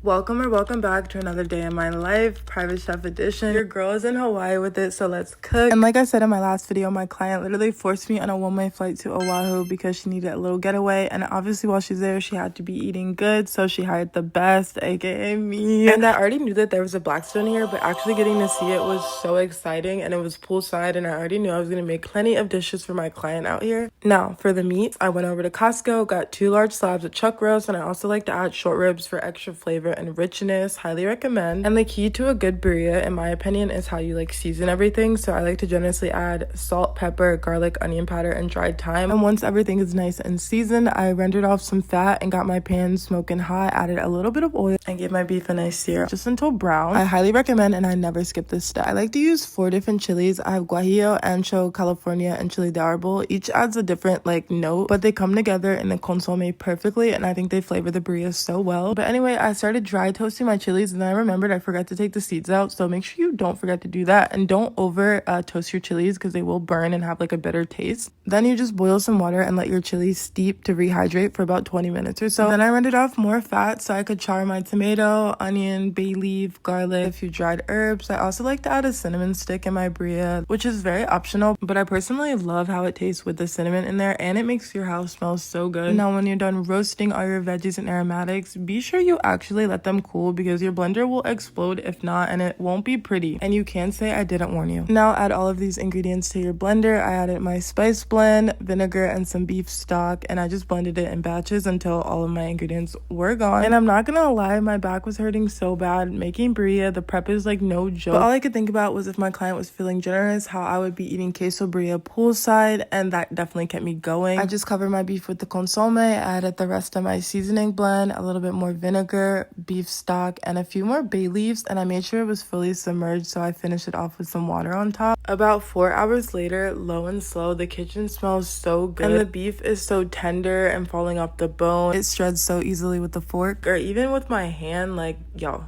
Welcome back to another day in my life, private chef edition. Your girl is in Hawaii with it, so let's cook. And like I said in my last video, my client literally forced me on a one-way flight to Oahu because she needed a little getaway, and obviously while she's there she had to be eating good, so she hired the best, aka me. And I already knew that there was a Blackstone here, but actually getting to see it was so exciting, and it was poolside, and I already knew I was gonna make plenty of dishes for my client out here. Now for the meats, I went over to Costco, got 2 large slabs of chuck roast, and I also like to add short ribs for extra flavor and richness. Highly recommend. And the key to a good birria, in my opinion, is how you like season everything. So I like to generously add salt, pepper, garlic, onion powder, and dried thyme. And once everything is nice and seasoned, I rendered off some fat and got my pan smoking hot, added a little bit of oil, and gave my beef a nice sear just until brown. I highly recommend, and I never skip this step. I like to use 4 different chilies. I have guajillo, ancho, California, and chili de árbol. Each adds a different like note, but they come together in the consomme perfectly, and I think they flavor the birria so well. But anyway, I started dry toasting my chilies, and then I remembered I forgot to take the seeds out, so make sure you don't forget to do that, and don't over toast your chilies because they will burn and have like a bitter taste. Then you just boil some water and let your chilies steep to rehydrate for about 20 minutes or so. Then I rendered off more fat so I could char my tomato, onion, bay leaf, garlic, a few dried herbs. I also like to add a cinnamon stick in my birria, which is very optional, but I personally love how it tastes with the cinnamon in there, and it makes your house smell so good. Now when you're done roasting all your veggies and aromatics, be sure you actually let them cool because your blender will explode if not, and it won't be pretty, and you can say I didn't warn you. Now add all of these ingredients to your blender. I added my spice blend, vinegar, and some beef stock, and I just blended it in batches until all of my ingredients were gone. And I'm not gonna lie, my back was hurting so bad. Making birria, the prep is like no joke, but all I could think about was if my client was feeling generous, how I would be eating queso birria poolside, and that definitely kept me going. I just covered my beef with the consomme, added the rest of my seasoning blend, a little bit more vinegar, beef stock, and a few more bay leaves, and I made sure it was fully submerged, so I finished it off with some water on top. About 4 hours later, low and slow, the kitchen smells so good, and the beef is so tender and falling off the bone. It shreds so easily with the fork or even with my hand, like, yo.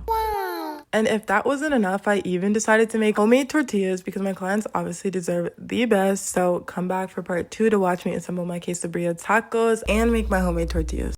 And if that wasn't enough, I even decided to make homemade tortillas because my clients obviously deserve the best. So come back for part 2 to watch me assemble my quesadilla tacos and make my homemade tortillas.